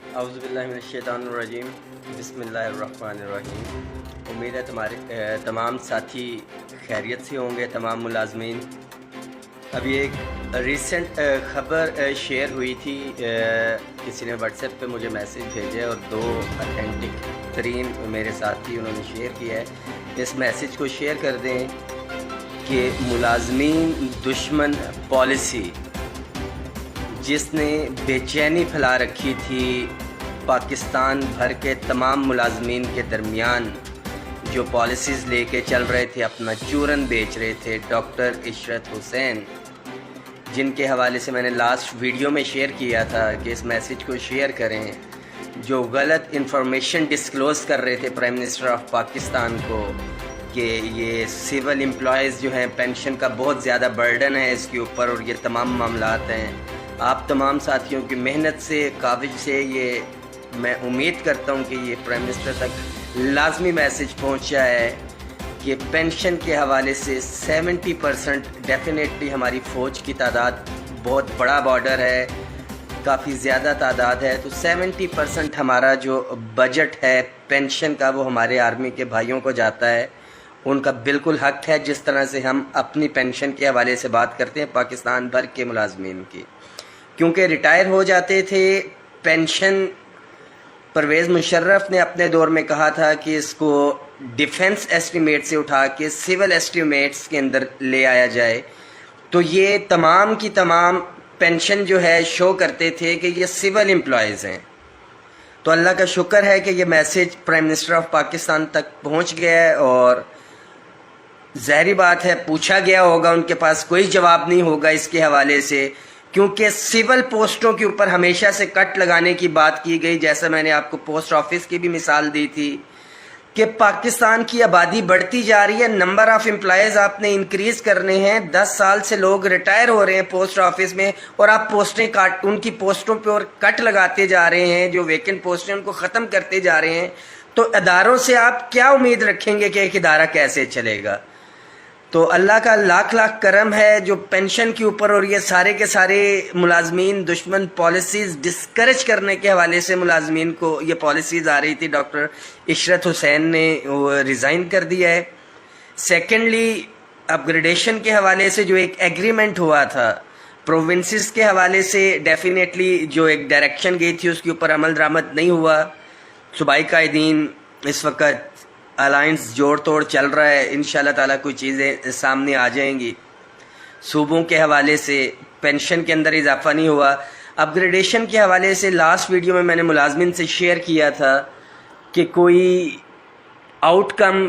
اعوذ باللہ من الشیطان الرجیم، بسم اللہ الرحمن الرحیم۔ امید ہے تمام ساتھی خیریت سے ہوں گے، تمام ملازمین۔ ابھی ایک ریسنٹ خبر شیئر ہوئی تھی، کسی نے واٹس ایپ پہ مجھے میسیج بھیجا اور دو اتھینٹک ترین میرے ساتھی انہوں نے شیئر کیا ہے۔ اس میسیج کو شیئر کر دیں کہ ملازمین دشمن پالیسی جس نے بے چینی پھیلا رکھی تھی پاکستان بھر کے تمام ملازمین کے درمیان، جو پالیسیز لے کے چل رہے تھے، اپنا چورن بیچ رہے تھے، ڈاکٹر عشرت حسین، جن کے حوالے سے میں نے لاسٹ ویڈیو میں شیئر کیا تھا کہ اس میسیج کو شیئر کریں، جو غلط انفارمیشن ڈسکلوز کر رہے تھے پرائم منسٹر آف پاکستان کو کہ یہ سول امپلائیز جو ہیں پینشن کا بہت زیادہ برڈن ہے اس کے اوپر، اور یہ تمام معاملات ہیں۔ آپ تمام ساتھیوں کی محنت سے، کاوش سے یہ میں امید کرتا ہوں کہ یہ پرائم منسٹر تک لازمی میسیج پہنچا ہے کہ پینشن کے حوالے سے 70% ڈیفینیٹلی ہماری فوج کی تعداد بہت بڑا بارڈر ہے، کافی زیادہ تعداد ہے، تو 70% ہمارا جو بجٹ ہے پینشن کا وہ ہمارے آرمی کے بھائیوں کو جاتا ہے۔ ان کا بالکل حق ہے، جس طرح سے ہم اپنی پینشن کے حوالے سے بات کرتے ہیں پاکستان بھر کے ملازمین کی، کیونکہ ریٹائر ہو جاتے تھے۔ پینشن پرویز مشرف نے اپنے دور میں کہا تھا کہ اس کو ڈیفنس ایسٹیمیٹ سے اٹھا کے سول ایسٹیمیٹس کے اندر لے آیا جائے، تو یہ تمام کی تمام پینشن جو ہے شو کرتے تھے کہ یہ سول امپلائیز ہیں۔ تو اللہ کا شکر ہے کہ یہ message prime minister of Pakistan تک پہنچ گیا ہے، اور ظاہری بات ہے پوچھا گیا ہوگا، ان کے پاس کوئی جواب نہیں ہوگا اس کے حوالے سے، کیونکہ سول پوسٹوں کے اوپر ہمیشہ سے کٹ لگانے کی بات کی گئی۔ جیسا میں نے آپ کو پوسٹ آفس کی بھی مثال دی تھی کہ پاکستان کی آبادی بڑھتی جا رہی ہے، نمبر آف امپلائیز آپ نے انکریز کرنے ہیں، 10 سال سے لوگ ریٹائر ہو رہے ہیں پوسٹ آفس میں، اور آپ پوسٹیں ان کی پوسٹوں پہ اور کٹ لگاتے جا رہے ہیں، جو ویکنٹ پوسٹیں ان کو ختم کرتے جا رہے ہیں۔ تو اداروں سے آپ کیا امید رکھیں گے کہ ایک ادارہ کیسے چلے گا؟ تو اللہ کا لاکھ لاکھ کرم ہے جو پینشن کے اوپر اور یہ سارے کے سارے ملازمین دشمن پالیسیز ڈسکریج کرنے کے حوالے سے ملازمین کو یہ پالیسیز آ رہی تھی، ڈاکٹر عشرت حسین نے ریزائن کر دیا ہے۔ سیکنڈلی اپ گریڈیشن کے حوالے سے جو ایک ایگریمنٹ ہوا تھا پروونسز کے حوالے سے، ڈیفینیٹلی جو ایک ڈائریکشن گئی تھی اس کے اوپر عمل درآمد نہیں ہوا۔ صوبائی قائدین اس وقت الائنس جوڑ توڑ چل رہا ہے، انشاءاللہ تعالیٰ کوئی چیزیں سامنے آ جائیں گی۔ صوبوں کے حوالے سے پینشن کے اندر اضافہ نہیں ہوا۔ اپ گریڈیشن کے حوالے سے لاسٹ ویڈیو میں نے ملازمین سے شیئر کیا تھا کہ کوئی آؤٹ کم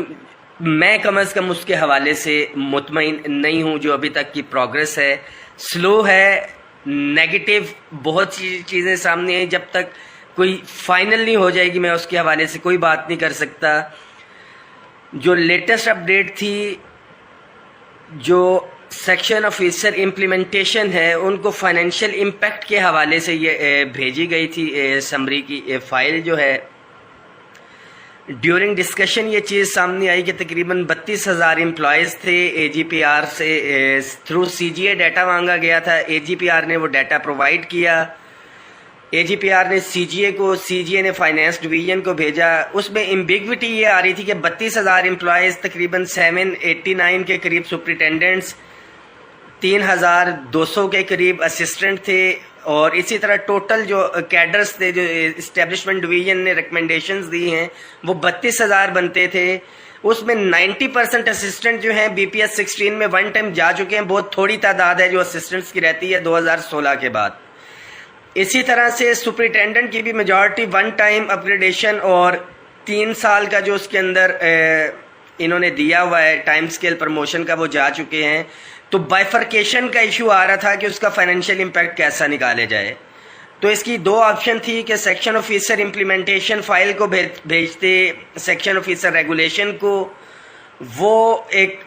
میں کم از کم اس کے حوالے سے مطمئن نہیں ہوں۔ جو ابھی تک کی پروگریس ہے سلو ہے، نیگیٹو بہت سی چیزیں سامنے ہیں، جب تک کوئی فائنل نہیں ہو جائے گی میں اس کے حوالے سے کوئی بات نہیں کر سکتا۔ جو لیٹسٹ اپڈیٹ تھی، جو سیکشن آفیسر امپلیمنٹیشن ہے ان کو فائنینشیل امپیکٹ کے حوالے سے یہ بھیجی گئی تھی سمری کی فائل جو ہے۔ ڈیورنگ ڈسکشن یہ چیز سامنے آئی کہ تقریباً 32,000 امپلائیز تھے، اے جی پی آر سے through C G A data مانگا گیا تھا، اے جی پی آر نے وہ ڈیٹا پرووائڈ کیا، اے جی پی آر نے سی جی اے کو، سی جی اے نے فائنانس ڈویژن کو بھیجا۔ اس میں امبیگوٹی یہ آ رہی تھی کہ 32,000 امپلائیز، تقریباً 789 کے قریب سپرنٹینڈنٹس، 3,200 کے قریب اسسٹنٹ تھے، اور اسی طرح ٹوٹل جو کیڈرز تھے جو اسٹیبلشمنٹ ڈویژن نے ریکمنڈیشنز دی ہیں وہ 32,000 بنتے تھے۔ اس میں 90% اسسٹنٹ جو ہیں بی پی ایس 16 میں ون ٹائم جا چکے ہیں، بہت تھوڑی تعداد ہے جو اسسٹنٹس کی رہتی ہے 2016 کے بعد۔ اسی طرح سے سپرنٹینڈنٹ کی بھی میجورٹی ون ٹائم اپگریڈیشن اور 3 سال کا جو اس کے اندر انہوں نے دیا ہوا ہے ٹائم سکیل پروموشن کا وہ جا چکے ہیں۔ تو بائفرکیشن کا ایشو آ رہا تھا کہ اس کا فائنینشیل امپیکٹ کیسا نکالے جائے۔ تو اس کی 2 آپشن تھی کہ سیکشن آفیسر امپلیمنٹیشن فائل کو بھیجتے سیکشن آفیسر ریگولیشن کو، وہ ایک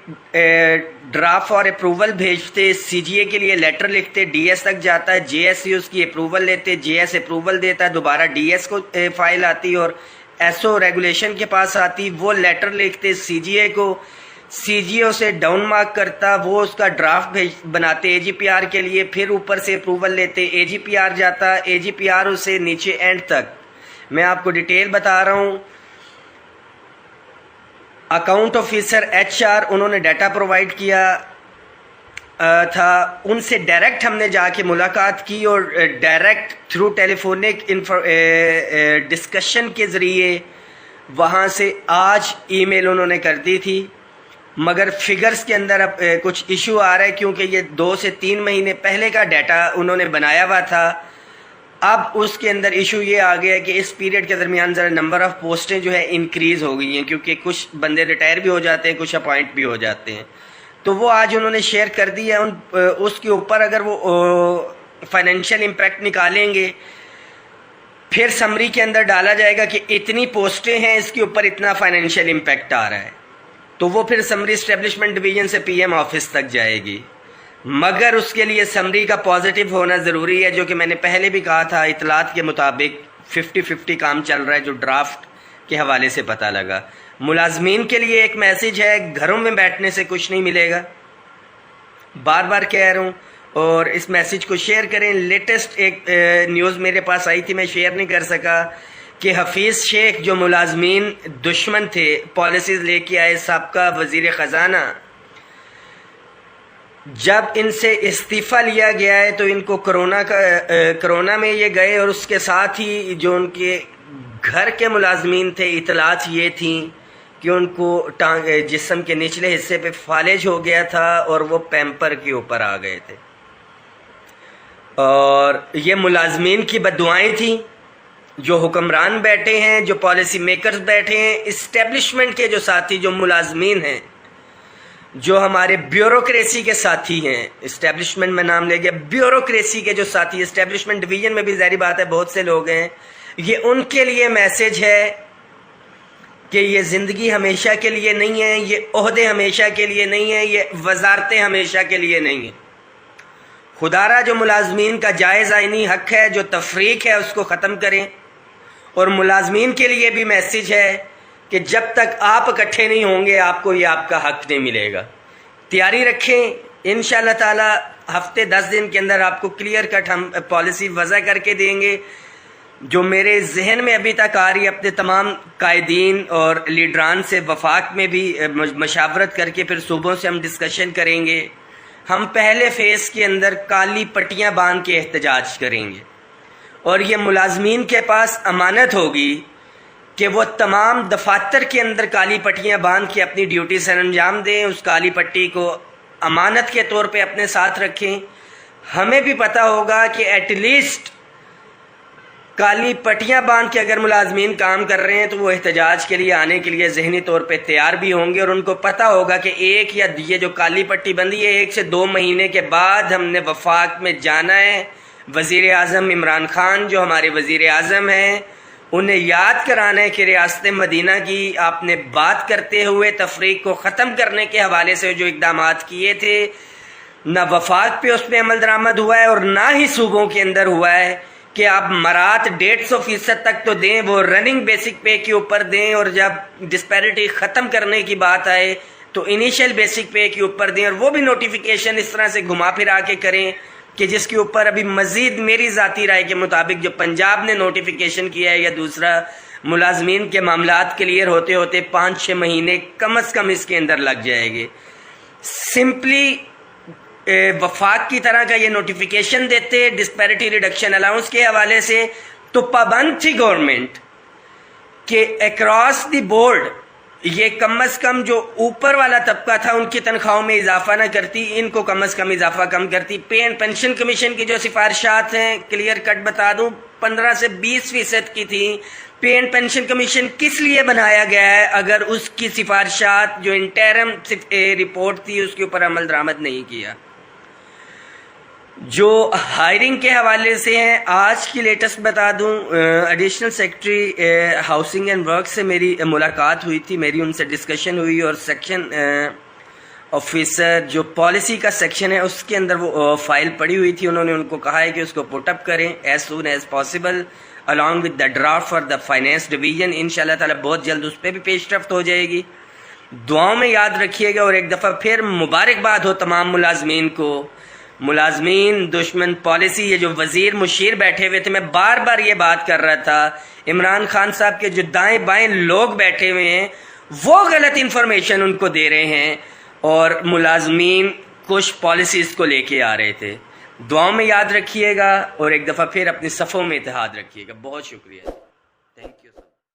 ڈرافٹ اور اپروول بھیجتے، سی جی اے کے لیے لیٹر لکھتے، ڈی ایس تک جاتا ہے، جے ایس سی اس کی اپروول لیتے، جے ایس اپروول دیتا ہے، دوبارہ ڈی ایس کو فائل آتی اور ایس او ریگولیشن کے پاس آتی، وہ لیٹر لکھتے سی جی اے کو، سی جی او سے ڈاؤن مارک کرتا، وہ اس کا ڈرافٹ بناتے اے جی پی آر کے لیے، پھر اوپر سے اپروول لیتے، اے جی پی آر جاتا، اے جی پی آر اسے نیچے اینڈ تک میں آپ کو ڈیٹیل بتا رہا ہوں. اکاؤنٹ آفیسر HR انہوں نے ڈیٹا پرووائڈ کیا تھا, ان سے ڈائریکٹ ہم نے جا کے ملاقات کی اور ڈائریکٹ تھرو ٹیلی فونک ڈسکشن کے ذریعے وہاں سے آج ای میل انہوں نے کر دی تھی. مگر فگرز کے اندر اب کچھ ایشو آ رہا ہے کیونکہ یہ 2 سے 3 مہینے پہلے کا ڈیٹا انہوں نے بنایا ہوا تھا. اب اس کے اندر ایشو یہ آ گیا ہے کہ اس پیریڈ کے درمیان ذرا نمبر آف پوسٹیں جو ہے انکریز ہو گئی ہیں کیونکہ کچھ بندے ریٹائر بھی ہو جاتے ہیں, کچھ اپوائنٹ بھی ہو جاتے ہیں. تو وہ آج انہوں نے شیئر کر دی ہے. اس کے اوپر اگر وہ فائنینشیل امپیکٹ نکالیں گے پھر سمری کے اندر ڈالا جائے گا کہ اتنی پوسٹیں ہیں, اس کے اوپر اتنا فائنینشیل امپیکٹ آ رہا ہے, تو وہ پھر سمری اسٹیبلشمنٹ ڈویژن سے PM آفس تک جائے گی. مگر اس کے لیے سمری کا پازیٹیو ہونا ضروری ہے, جو کہ میں نے پہلے بھی کہا تھا. اطلاعات کے مطابق 50-50 کام چل رہا ہے جو ڈرافٹ کے حوالے سے پتہ لگا. ملازمین کے لیے ایک میسج ہے, گھروں میں بیٹھنے سے کچھ نہیں ملے گا, بار بار کہہ رہا ہوں, اور اس میسج کو شیئر کریں. لیٹسٹ ایک نیوز میرے پاس آئی تھی, میں شیئر نہیں کر سکا, کہ حفیظ شیخ جو ملازمین دشمن تھے, پالیسیز لے کے آئے, سابقہ وزیر خزانہ, جب ان سے استعفیٰ لیا گیا ہے تو ان کو کرونا میں یہ گئے, اور اس کے ساتھ ہی جو ان کے گھر کے ملازمین تھے اطلاعات یہ تھیں کہ ان کو جسم کے نچلے حصے پہ فالج ہو گیا تھا اور وہ پیمپر کے اوپر آ گئے تھے. اور یہ ملازمین کی بددعائیں تھیں. جو حکمران بیٹھے ہیں, جو پالیسی میکرز بیٹھے ہیں, اسٹیبلشمنٹ کے جو ساتھی, جو ملازمین ہیں, جو ہمارے بیوروکریسی کے ساتھی ہیں, اسٹیبلشمنٹ میں نام لے گیا, بیوروکریسی کے جو ساتھی, اسٹیبلشمنٹ ڈویژن میں بھی ظاہری بات ہے بہت سے لوگ ہیں, یہ ان کے لیے میسج ہے کہ یہ زندگی ہمیشہ کے لیے نہیں ہے, یہ عہدے ہمیشہ کے لیے نہیں ہیں, یہ وزارتیں ہمیشہ کے لیے نہیں ہیں. خدا را جو ملازمین کا جائز آئینی حق ہے, جو تفریق ہے, اس کو ختم کریں. اور ملازمین کے لیے بھی میسج ہے کہ جب تک آپ اکٹھے نہیں ہوں گے آپ کو یہ آپ کا حق نہیں ملے گا. تیاری رکھیں, انشاءاللہ تعالی ہفتے 10 دن کے اندر آپ کو کلیئر کٹ ہم پالیسی وضع کر کے دیں گے. جو میرے ذہن میں ابھی تک آ رہی ہے, اپنے تمام قائدین اور لیڈران سے وفاق میں بھی مشاورت کر کے پھر صوبوں سے ہم ڈسکشن کریں گے. ہم پہلے فیز کے اندر کالی پٹیاں باندھ کے احتجاج کریں گے, اور یہ ملازمین کے پاس امانت ہوگی کہ وہ تمام دفاتر کے اندر کالی پٹیاں باندھ کے اپنی ڈیوٹی سر انجام دیں. اس کالی پٹی کو امانت کے طور پہ اپنے ساتھ رکھیں. ہمیں بھی پتہ ہوگا کہ ایٹ لیسٹ کالی پٹیاں باندھ کے اگر ملازمین کام کر رہے ہیں تو وہ احتجاج کے لیے آنے کے لیے ذہنی طور پہ تیار بھی ہوں گے, اور ان کو پتہ ہوگا کہ ایک یا یہ جو کالی پٹی بندی ہے 1 سے 2 مہینے کے بعد ہم نے وفاق میں جانا ہے. وزیر اعظم عمران خان جو ہمارے وزیر اعظم ہیں, انہیں یاد کرانا ہے کہ ریاست مدینہ کی آپ نے بات کرتے ہوئے تفریق کو ختم کرنے کے حوالے سے جو اقدامات کیے تھے, نہ وفاق پہ اس پہ عمل درآمد ہوا ہے اور نہ ہی صوبوں کے اندر ہوا ہے کہ آپ مرات 150% تک تو دیں, وہ رننگ بیسک پے کے اوپر دیں, اور جب ڈسپیرٹی ختم کرنے کی بات آئے تو انیشیل بیسک پے کے اوپر دیں, اور وہ بھی نوٹیفیکیشن اس طرح سے گھما پھرا کے کریں کہ جس کے اوپر ابھی مزید میری ذاتی رائے کے مطابق جو پنجاب نے نوٹیفیکیشن کیا ہے یا دوسرا, ملازمین کے معاملات کلیئر ہوتے ہوتے 5-6 مہینے کم از کم اس کے اندر لگ جائے گے. سمپلی وفاق کی طرح کا یہ نوٹیفیکیشن دیتے ڈسپیرٹی ریڈکشن الاؤنس کے حوالے سے, تو پابند تھی گورنمنٹ کہ اکراس دی بورڈ یہ کم از کم جو اوپر والا طبقہ تھا ان کی تنخواہوں میں اضافہ نہ کرتی, ان کو کم از کم اضافہ کم کرتی. پے اینڈ پینشن کمیشن کی جو سفارشات ہیں کلیئر کٹ بتا دوں 15 سے 20% کی تھی. پے اینڈ پینشن کمیشن کس لیے بنایا گیا ہے اگر اس کی سفارشات جو انٹرم رپورٹ تھی اس کے اوپر عمل درآمد نہیں کیا. جو ہائرنگ کے حوالے سے ہیں, آج کی لیٹسٹ بتا دوں, additional secretary housing and work سے میری ملاقات ہوئی تھی, میری ان سے ڈسکشن ہوئی, اور سیکشن آفیسر جو پالیسی کا سیکشن ہے اس کے اندر وہ فائل پڑی ہوئی تھی. انہوں نے ان کو کہا ہے کہ اس کو پٹ اپ کریں as soon as possible along with the draft for the finance division. انشاءاللہ تعالی بہت جلد اس پہ بھی پیش رفت ہو جائے گی. دعاؤں میں یاد رکھیے گا, اور ایک دفعہ پھر مبارکباد ہو تمام ملازمین کو ملازمین دشمن پالیسی، یہ جو وزیر مشیر بیٹھے ہوئے تھے، میں بار بار یہ بات کر رہا تھا، عمران خان صاحب کے جو دائیں بائیں لوگ بیٹھے ہوئے ہیں وہ غلط انفارمیشن ان کو دے رہے ہیں، اور ملازمین کچھ پالیسیز کو لے کے آ رہے تھے۔ دعاؤں میں یاد رکھیے گا، اور ایک دفعہ پھر اپنی صفوں میں اتحاد رکھیے گا۔ بہت شکریہ۔